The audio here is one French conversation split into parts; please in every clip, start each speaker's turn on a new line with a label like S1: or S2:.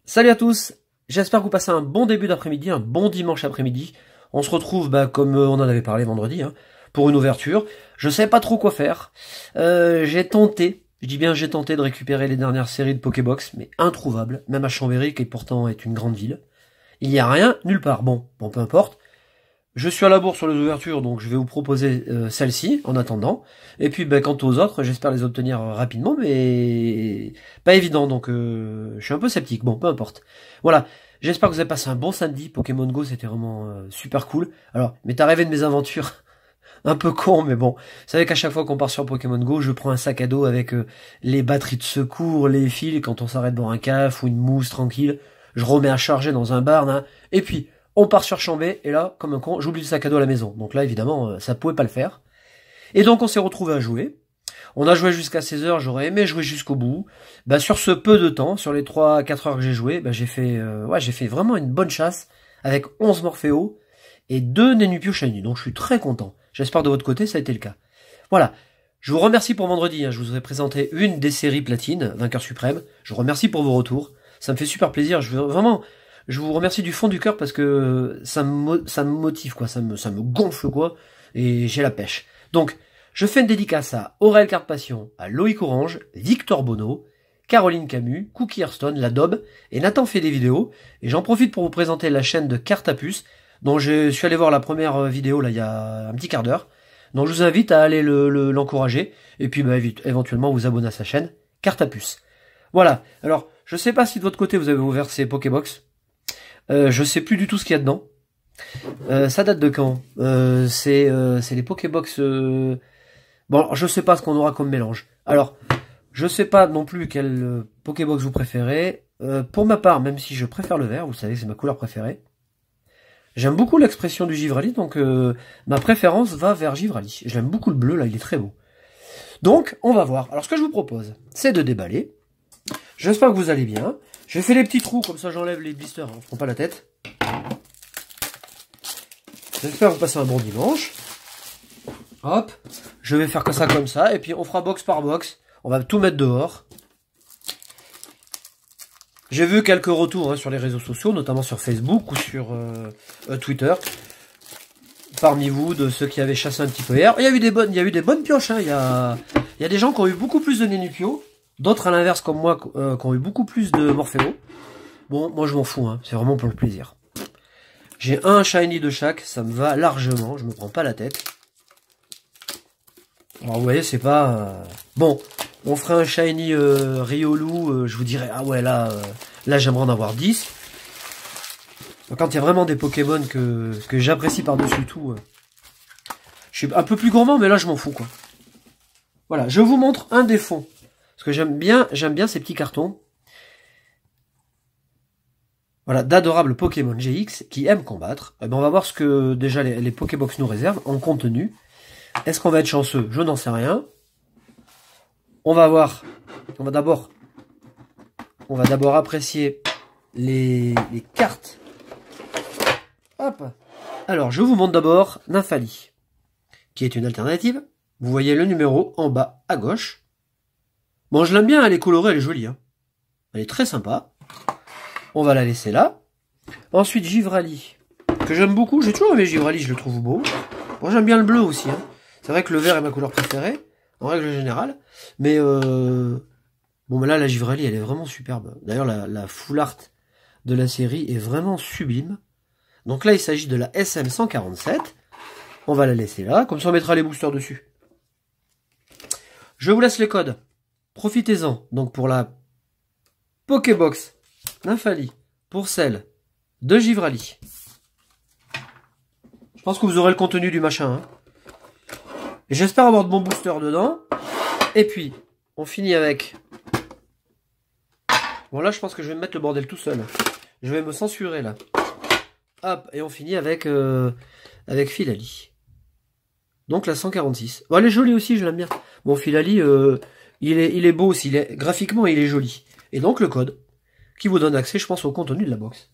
S1: Salut à tous, j'espère que vous passez un bon début d'après-midi, un bon dimanche après-midi. On se retrouve, comme on en avait parlé vendredi, pour une ouverture. Je sais pas trop quoi faire. J'ai tenté, je dis bien j'ai tenté de récupérer les dernières séries de Pokébox, mais introuvable, même à Chambéry, qui pourtant est une grande ville. Il n'y a rien, nulle part. Bon, peu importe. Je suis à la bourre sur les ouvertures, donc je vais vous proposer celle-ci, en attendant. Et puis, quant aux autres, j'espère les obtenir rapidement, mais pas évident, donc je suis un peu sceptique. Bon, peu importe. Voilà, j'espère que vous avez passé un bon samedi. Pokémon Go, c'était vraiment super cool. Alors, m'est arrivé de mes aventures, un peu con, mais bon. Vous savez qu'à chaque fois qu'on part sur Pokémon Go, je prends un sac à dos avec les batteries de secours, les fils, quand on s'arrête dans un caf ou une mousse tranquille, je remets à charger dans un bar, et puis... on part sur Chambé, et là, comme un con, j'oublie le sac à dos à la maison. Donc là, évidemment, ça pouvait pas le faire. Et donc, on s'est retrouvé à jouer. On a joué jusqu'à 16h, j'aurais aimé jouer jusqu'au bout. Sur ce peu de temps, sur les 3-4 heures que j'ai joué, j'ai fait vraiment une bonne chasse, avec 11 Morphéo, et 2 Nenupio Shiny. Donc je suis très content. J'espère de votre côté, ça a été le cas. Voilà. Je vous remercie pour vendredi, je vous ai présenté une des séries platine, Vainqueur Suprême. Je vous remercie pour vos retours. Ça me fait super plaisir, je vous remercie du fond du cœur parce que ça me motive, quoi, ça me gonfle, quoi, et j'ai la pêche. Donc, je fais une dédicace à Aurel Carte Passion, à Loïc Orange, Victor Bono, Caroline Camus, Cookie Hearthstone, La Daube, et Nathan fait des vidéos, et j'en profite pour vous présenter la chaîne de Carte à Puce, dont je suis allé voir la première vidéo, là, il y a un petit quart d'heure. Donc, je vous invite à aller l'encourager, et puis, éventuellement, vous abonner à sa chaîne, Carte à Puce. Voilà. Alors, je sais pas si de votre côté, vous avez ouvert ces Pokébox. Je sais plus du tout ce qu'il y a dedans. Ça date de quand? C'est les Pokébox... Bon, je sais pas ce qu'on aura comme mélange. Alors, je sais pas non plus quel Pokébox vous préférez. Pour ma part, même si je préfère le vert, vous savez, c'est ma couleur préférée. J'aime beaucoup l'expression du Givrali, donc ma préférence va vers Givrali. J'aime beaucoup le bleu, là, il est très beau. Donc, on va voir. Alors, ce que je vous propose, c'est de déballer. J'espère que vous allez bien. J'ai fait les petits trous, comme ça j'enlève les blisters, on ne se prend pas la tête. J'espère que vous passez un bon dimanche. Hop, je vais faire ça comme ça, et puis on fera box par box. On va tout mettre dehors. J'ai vu quelques retours sur les réseaux sociaux, notamment sur Facebook ou sur Twitter. Parmi vous, de ceux qui avaient chassé un petit peu hier. Il y a eu des bonnes pioches, Il y a des gens qui ont eu beaucoup plus de Nenupio. D'autres, à l'inverse, comme moi, qui ont eu beaucoup plus de Morphéo. Bon, moi, je m'en fous, c'est vraiment pour le plaisir. J'ai un shiny de chaque, ça me va largement, je me prends pas la tête. Alors, vous voyez, c'est pas... Bon, on ferait un shiny Riolu, je vous dirais, ah ouais, là j'aimerais en avoir 10. Quand il y a vraiment des Pokémon que j'apprécie par-dessus tout, je suis un peu plus gourmand, mais là, je m'en fous, quoi. Voilà, je vous montre un des fonds. Parce que j'aime bien ces petits cartons. Voilà, d'adorables Pokémon GX qui aiment combattre. On va voir ce que déjà les Pokébox nous réservent en contenu. Est-ce qu'on va être chanceux? Je n'en sais rien. On va voir. On va d'abord apprécier les cartes. Hop. Alors, je vous montre d'abord Nymphali, qui est une alternative. Vous voyez le numéro en bas à gauche. Bon, je l'aime bien, elle est colorée, elle est jolie. Elle est très sympa. On va la laisser là. Ensuite, Givrali, que j'aime beaucoup. J'ai toujours aimé Givrali, je le trouve beau. Moi, j'aime bien le bleu aussi. C'est vrai que le vert est ma couleur préférée, en règle générale. Mais, là, la Givrali, elle est vraiment superbe. D'ailleurs, la full art de la série est vraiment sublime. Donc là, il s'agit de la SM147. On va la laisser là, comme ça on mettra les boosters dessus. Je vous laisse les codes. Profitez-en, donc pour la Pokébox Nymphali, pour celle de Givrali. Je pense que vous aurez le contenu du machin. Et j'espère avoir de bons boosters dedans. Et puis, on finit avec... Bon là, je pense que je vais me mettre le bordel tout seul. Je vais me censurer là. Hop, et on finit avec Filali. Donc la 146. Bon, elle est jolie aussi, je l'aime bien. Bon, Filali... il est beau aussi, graphiquement il est joli. Et donc le code, qui vous donne accès, je pense, au contenu de la box.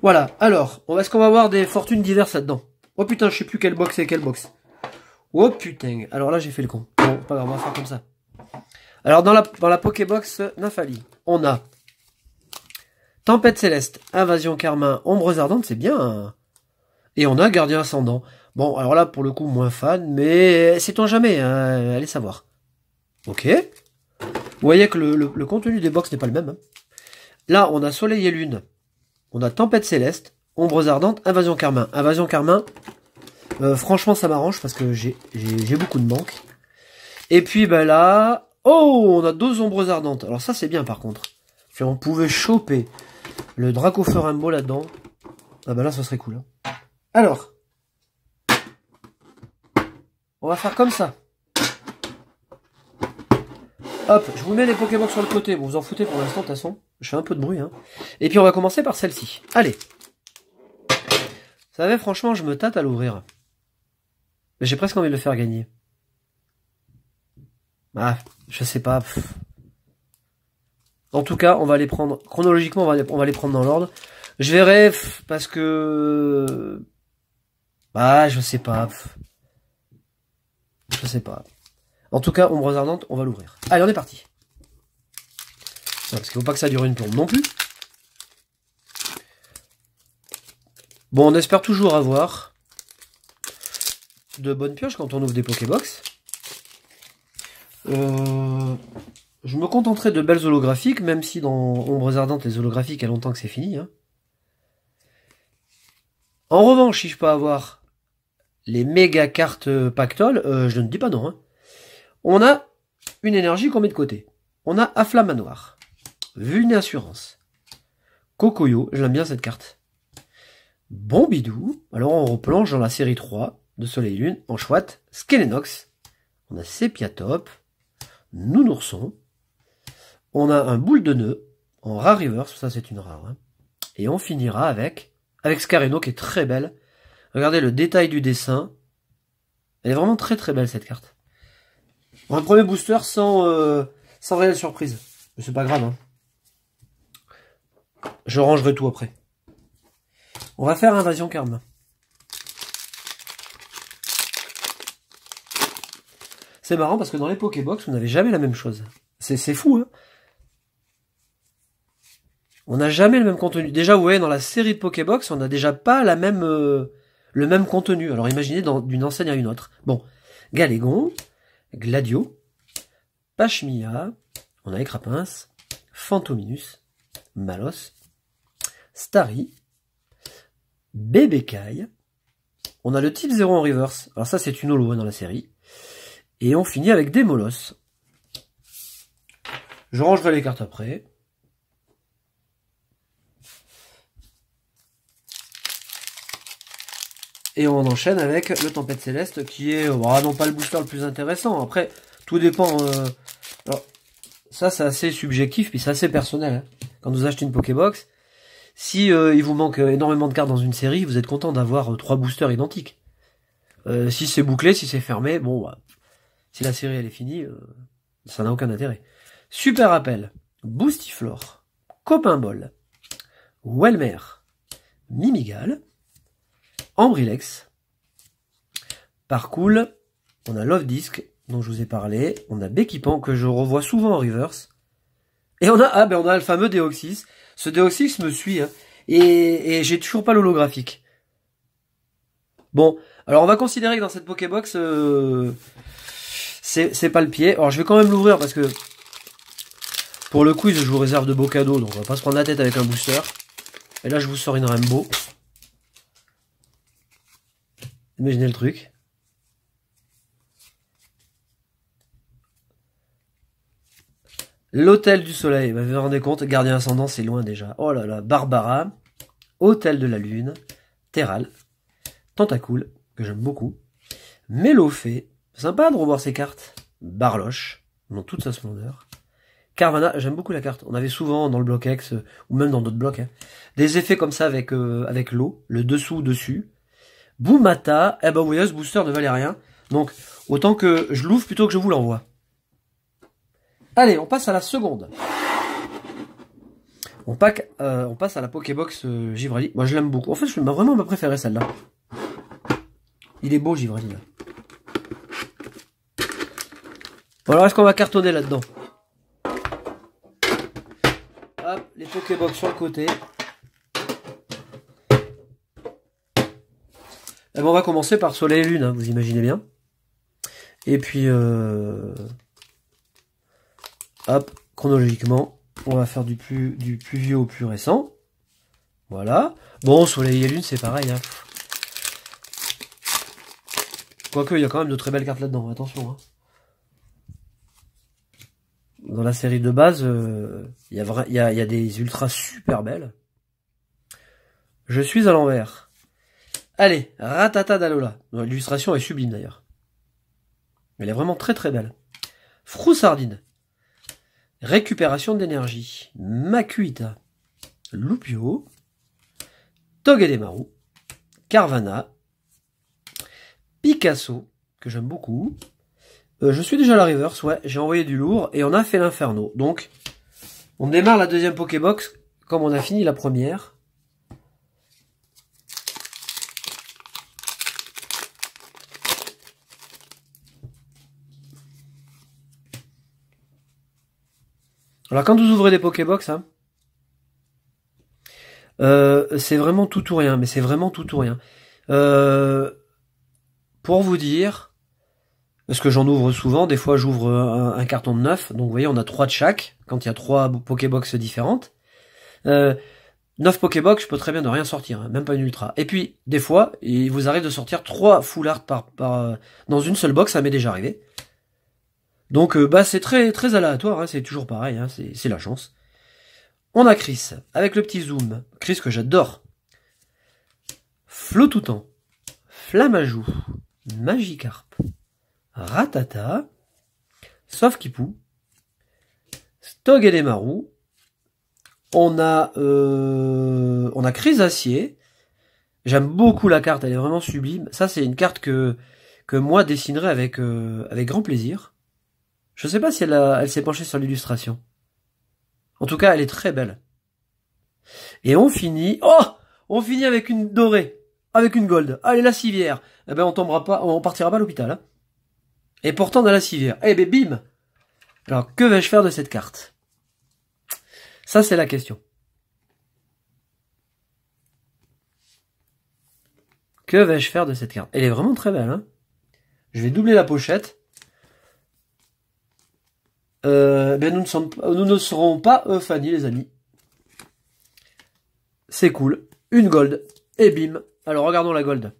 S1: Voilà, alors, est-ce qu'on va avoir des fortunes diverses là-dedans? Oh putain, je sais plus quelle box c'est quelle box. Oh putain, alors là j'ai fait le con. Bon, pas grave, on va faire comme ça. Alors dans la Pokébox Nafali, on a Tempête Céleste, Invasion Carmin, Ombres Ardentes, c'est bien. Hein. Et on a Gardien Ascendant. Bon, alors là pour le coup moins fan, mais sait-on jamais, hein, allez savoir. Ok. Vous voyez que le contenu des box n'est pas le même. Hein. Là on a Soleil et Lune, on a Tempête Céleste, Ombres Ardentes, Invasion Carmin. Invasion Carmin, franchement ça m'arrange parce que j'ai beaucoup de manques. Et puis ben là... Oh, on a 2 Ombres Ardentes. Alors ça c'est bien par contre. Si on pouvait choper le Dracofeu Rainbow là-dedans, ah ben là ça serait cool. Hein. Alors, on va faire comme ça. Hop, je vous mets les Pokébox sur le côté. Bon, vous en foutez pour l'instant de toute façon. Je fais un peu de bruit. Hein. Et puis on va commencer par celle-ci. Allez. Vous savez, franchement, je me tâte à l'ouvrir. Mais j'ai presque envie de le faire gagner. Ah, je sais pas. En tout cas, on va les prendre chronologiquement, on va les prendre dans l'ordre. Je verrai parce que ah, je sais pas. Je sais pas. En tout cas, Ombres Ardentes, on va l'ouvrir. Allez, on est parti. Non, parce qu'il faut pas que ça dure une plombe non plus. Bon, on espère toujours avoir de bonnes pioches quand on ouvre des Pokébox. Je me contenterai de belles holographiques, même si dans Ombres Ardentes, les holographiques, il y a longtemps que c'est fini. Hein. En revanche, si je peux avoir les méga cartes Pactol, je ne dis pas non. Hein. On a une énergie qu'on met de côté. On a Afflamanoir, Vulné-Assurance, Kokoyo, j'aime bien cette carte. Bombidou, alors on replonge dans la série 3 de Soleil et Lune, en chouette, Skelenox, on a Sepiatop, Nounourson, on a un boule de nœud, en rare reverse, ça c'est une rare, hein. Et on finira avec Scareno qui est très belle. Regardez le détail du dessin, elle est vraiment très très belle cette carte. Bon, un premier booster sans réelle surprise, mais c'est pas grave. Hein. Je rangerai tout après. On va faire Invasion Carmin. C'est marrant parce que dans les Pokébox, on n'avait jamais la même chose. C'est fou, hein. On n'a jamais le même contenu. Déjà, vous voyez, dans la série de Pokébox, on n'a déjà pas la même, le même contenu. Alors imaginez d'une enseigne à une autre. Bon, Galégon, Gladio, Pachmia, on a Écrapins, Fantominus, Malos, Starry, Bébécaille. On a le type 0 en reverse. Alors ça, c'est une holo dans la série. Et on finit avec des Molos. Je rangerai les cartes après. Et on enchaîne avec le Tempête Céleste qui est non pas le booster le plus intéressant. Après, tout dépend. Alors, ça c'est assez subjectif puis c'est assez personnel. Hein. Quand vous achetez une Pokébox, si il vous manque énormément de cartes dans une série, vous êtes content d'avoir 3 boosters identiques. Si c'est bouclé, si c'est fermé, bon, bah, si la série elle est finie, ça n'a aucun intérêt. Super Appel, Boostiflore, Copain Ball, Welmer, Mimigal, Ambrilex, Parcool, on a Love Disc, dont je vous ai parlé, on a Béquipant, que je revois souvent en reverse, et on a le fameux Deoxys. Ce Deoxys me suit, hein, et j'ai toujours pas l'holographique. Bon, alors on va considérer que dans cette Pokébox, c'est pas le pied. Alors je vais quand même l'ouvrir parce que pour le quiz je vous réserve de beaux cadeaux, donc on va pas se prendre la tête avec un booster. Et là je vous sors une Rainbow. Imaginez le truc. L'Hôtel du Soleil, vous vous rendez compte, Gardien Ascendant c'est loin déjà. Oh là là, Barbara, Hôtel de la Lune, Terral, Tentacool, que j'aime beaucoup, Mélofée, sympa de revoir ces cartes, Barloche, dans toute sa splendeur, Carvana, j'aime beaucoup la carte, on avait souvent dans le bloc X, ou même dans d'autres blocs, hein, des effets comme ça avec l'eau, le dessous-dessus, Boumata, eh ben vous voyez ce booster ne valait rien, donc autant que je l'ouvre plutôt que je vous l'envoie. Allez, on passe à la seconde. On passe à la Pokébox Givrali. Moi, je l'aime beaucoup. En fait, je vraiment ma préférée, celle-là. Il est beau, Givraldi, là. Bon, alors, est-ce qu'on va cartonner là-dedans? Hop, les Pokébox sur le côté. Eh ben, on va commencer par Soleil et Lune, hein, vous imaginez bien. Et puis, hop, chronologiquement, on va faire du plus vieux au plus récent. Voilà. Bon, Soleil et Lune, c'est pareil. Hein. Quoique, il y a quand même de très belles cartes là-dedans, attention. Hein. Dans la série de base, il y a des ultras super belles. Je suis à l'envers. Allez, Ratata d'Alola. L'illustration est sublime d'ailleurs. Elle est vraiment très très belle. Froussardine. Récupération d'énergie. Makuita. Lupio. Togedemaru. Carvana. Picasso, que j'aime beaucoup. Je suis déjà à la reverse, ouais, j'ai envoyé du lourd et on a fait l'inferno. Donc, on démarre la deuxième Pokébox comme on a fini la première. Alors quand vous ouvrez des Pokébox, hein, c'est vraiment tout ou rien, mais c'est vraiment tout ou rien. Pour vous dire, parce que j'en ouvre souvent, des fois j'ouvre un carton de 9, donc vous voyez on a 3 de chaque, quand il y a 3 Pokébox différentes. 9 Pokébox, je peux très bien ne rien sortir, hein, même pas une ultra. Et puis, des fois, il vous arrive de sortir 3 full art dans une seule box, ça m'est déjà arrivé. Donc bah c'est très très aléatoire, hein, c'est toujours pareil, hein, c'est la chance. On a Chris, avec le petit zoom. Chris que j'adore. Flotoutan, Flamajou, Magikarp, Ratata, Sauf-Kipou, Togedemaru, on a Chrysacier. J'aime beaucoup la carte, elle est vraiment sublime. Ça c'est une carte que moi dessinerai avec grand plaisir. Je sais pas si elle s'est penchée sur l'illustration. En tout cas, elle est très belle. Et on finit... Oh! On finit avec une dorée. Avec une gold. Allez, la civière. Eh ben, on partira pas à l'hôpital. Hein. Et pourtant, dans la civière. Eh ben, bim! Alors, que vais-je faire de cette carte? Ça, c'est la question. Que vais-je faire de cette carte? Elle est vraiment très belle. Hein. Je vais doubler la pochette. Ben nous ne serons pas Fanny, les amis. C'est cool. Une gold. Et bim. Alors, regardons la gold.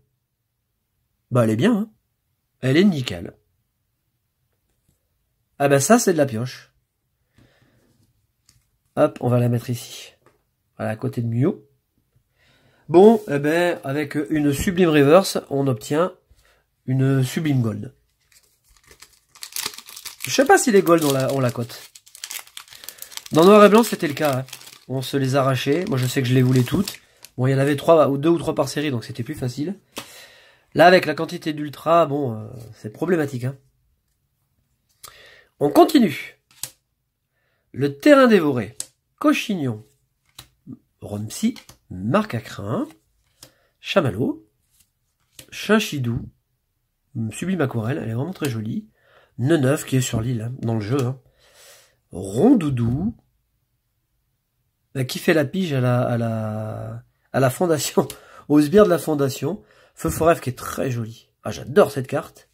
S1: Bah, elle est bien, hein. Elle est nickel. Ah bah ça, c'est de la pioche. Hop, on va la mettre ici. Voilà, à côté de Mew. Bon, eh ben, avec une sublime reverse, on obtient une sublime gold. Je sais pas si les golds ont la cote. Dans Noir et Blanc, c'était le cas. Hein. On se les arrachait. Moi, je sais que je les voulais toutes. Bon, il y en avait 2 ou 3 par série, donc c'était plus facile. Là, avec la quantité d'ultra, bon, c'est problématique. Hein. On continue. Le terrain dévoré. Cochignon. Romsy. Marcacrin. Chamallow. Chinchidou. Sublime aquarelle, elle est vraiment très jolie. Neneuf qui est sur l'île, hein, dans le jeu. Hein. Rondoudou. Qui fait la pige à la fondation. Au sbire de la fondation. Feu Foref qui est très joli. Ah, j'adore cette carte.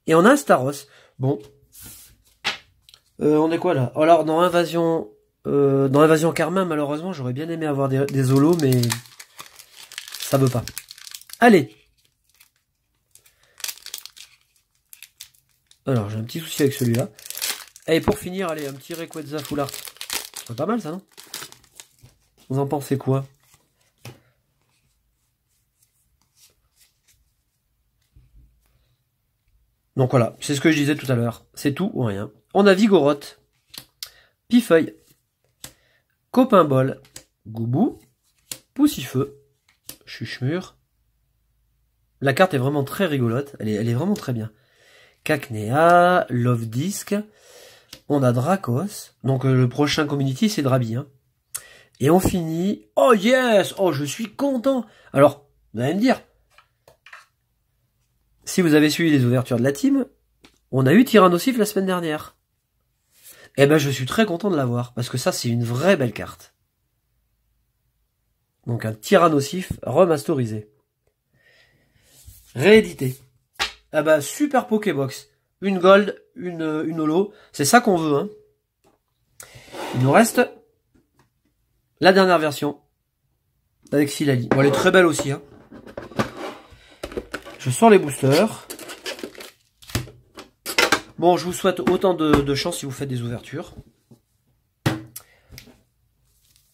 S1: Et on a un Staros. Bon. On est quoi là? Alors, dans Invasion Carmin, malheureusement, j'aurais bien aimé avoir des holos, mais ça veut pas. Allez. Alors, j'ai un petit souci avec celui-là. Et pour finir, allez, un petit Rayquaza Full Art. C'est pas mal, ça, non? Vous en pensez quoi? Donc voilà, c'est ce que je disais tout à l'heure. C'est tout ou rien. On a Vigoroth, Pifeuille, Copain-Bol, Goubou, Poussifeu, Chuchemur. La carte est vraiment très rigolote. Elle est vraiment très bien. Cacnea, Love Disc, on a Dracos, donc le prochain community c'est Drabi, hein. Et on finit, oh yes, oh je suis content. Alors, vous allez me dire, si vous avez suivi les ouvertures de la team, on a eu Tyrannosif la semaine dernière. Eh ben, je suis très content de l'avoir, parce que ça, c'est une vraie belle carte. Donc un Tyrannosif remasterisé. Réédité. Ah bah, super Pokébox. Une gold, une holo. C'est ça qu'on veut, hein. Il nous reste la dernière version. Avec Silali. Bon, elle est très belle aussi, hein. Je sors les boosters. Bon, je vous souhaite autant de chance si vous faites des ouvertures.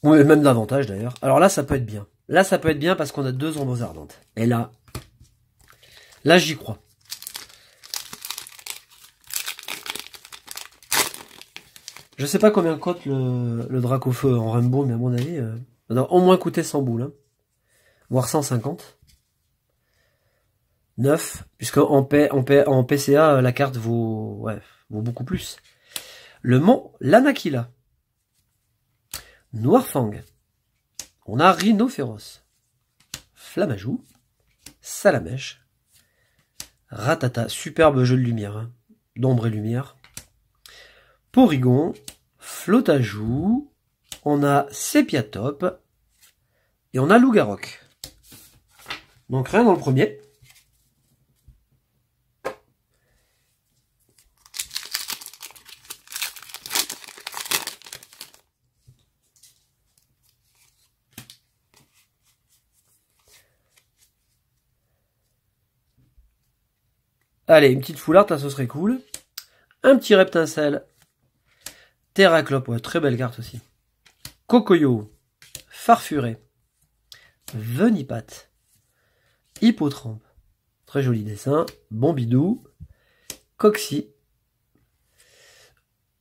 S1: Ouais, même davantage d'ailleurs. Alors là, ça peut être bien. Là, ça peut être bien parce qu'on a 2 ombres ardentes. Et là j'y crois. Je sais pas combien coûte le Dracofeu en Rainbow, mais à mon avis, ça doit au moins coûter 100 boules. Hein. Voire 150. 9, puisque en PCA, la carte vaut beaucoup plus. Le mont Lanakila. Noirfang. On a Rhino Féroce. Flamajou. Salamèche. Ratata. Superbe jeu de lumière. Hein. D'ombre et lumière. Porygon. Flotajou. On a Sepiatop. Et on a Lougarok. Donc rien dans le premier. Allez, une petite foulard, là, ce serait cool. Un petit Reptincelle. Terraclope, ouais, très belle carte aussi. Cocoyo. Farfuré. Venipat. Hippotrampe. Très joli dessin. Bombidou. Coxy.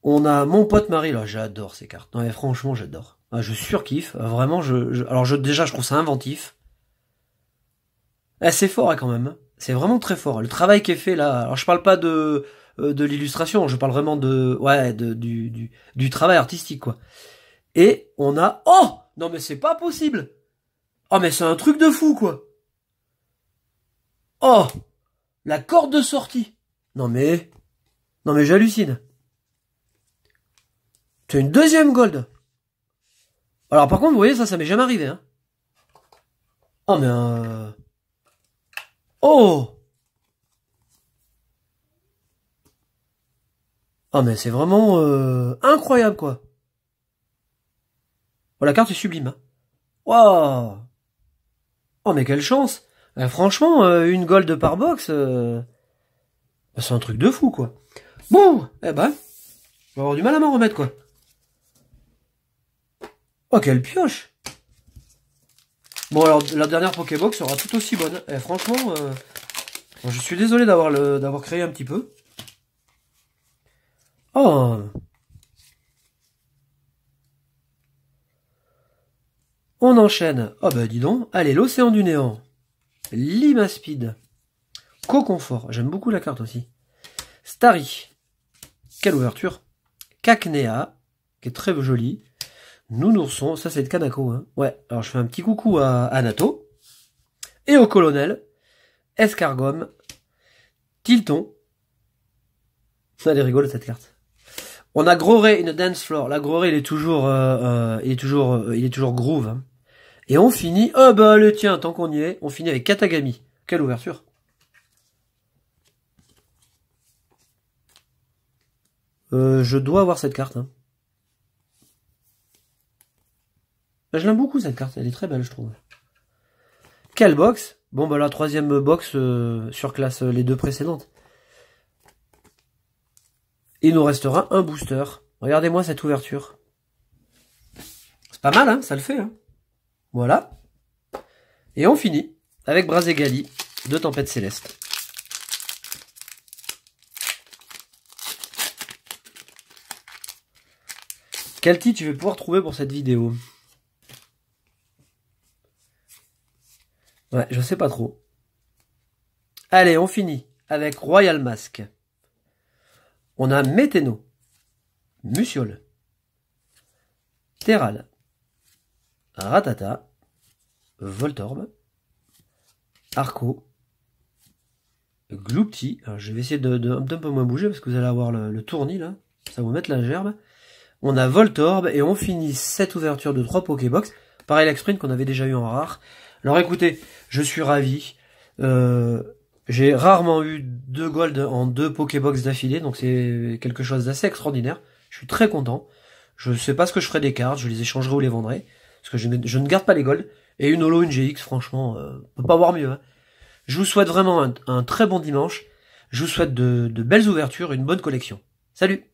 S1: On a mon pote Marie, là, j'adore ces cartes. Non mais franchement, j'adore. Ah, je surkiffe. Vraiment, déjà, je trouve ça inventif. C'est fort, hein, quand même. C'est vraiment très fort. Le travail qui est fait là. Alors je parle pas de l'illustration, je parle vraiment du travail artistique quoi. Et on a non mais c'est pas possible. Oh mais c'est un truc de fou quoi. Oh la corde de sortie. Non mais j'hallucine. C'est une deuxième gold. Alors par contre vous voyez ça m'est jamais arrivé hein. Oh mais oh! Ah mais c'est vraiment incroyable quoi. Oh la carte est sublime. Hein. Waouh! Oh mais quelle chance! Franchement, une gold par box, c'est un truc de fou quoi. Bon, eh ben, je vais avoir du mal à m'en remettre quoi. Oh quelle pioche! Bon alors la dernière Pokébox sera tout aussi bonne. Franchement, je suis désolé d'avoir créé un petit peu. Oh! On enchaîne. Oh bah dis donc. Allez, l'océan du néant. Limaspide. Co-confort. J'aime beaucoup la carte aussi. Starry. Quelle ouverture. Cacnea. Qui est très jolie. Nounourson. Ça c'est de Kanako. Hein. Ouais. Alors je fais un petit coucou à Anato. Et au colonel. Escargom. Tilton. Ça elle est rigolo cette carte. On a Groré, une dance floor. La Groré, il est toujours groove. Hein. Et on finit, oh bah le tiens, tant qu'on y est, on finit avec Katagami. Quelle ouverture. Je dois avoir cette carte. Hein. Je l'aime beaucoup cette carte, elle est très belle je trouve. Quelle box. Bon bah la troisième box surclasse les deux précédentes. Il nous restera un booster. Regardez-moi cette ouverture. C'est pas mal, hein, ça le fait. Hein. Voilà. Et on finit avec Brazegali de Tempête Céleste. Quel titre tu vas pouvoir trouver pour cette vidéo? Ouais, je sais pas trop. Allez, on finit avec Royal Mask. On a Météno, Musiole, Terral, Ratata, Voltorb, Arco, Gloopty. Alors, je vais essayer un peu moins bouger parce que vous allez avoir le tournis là. Ça va vous mettre la gerbe. On a Voltorb et on finit cette ouverture de 3 Pokébox. Pareil l'Exprint qu'on avait déjà eu en rare. Alors écoutez, je suis ravi. J'ai rarement eu 2 gold en 2 Pokébox d'affilée, donc c'est quelque chose d'assez extraordinaire. Je suis très content. Je sais pas ce que je ferai des cartes, je les échangerai ou les vendrai. Parce que je ne garde pas les golds. Et une holo, une GX, franchement, on peut pas avoir mieux. Hein. Je vous souhaite vraiment un très bon dimanche. Je vous souhaite de belles ouvertures, une bonne collection. Salut!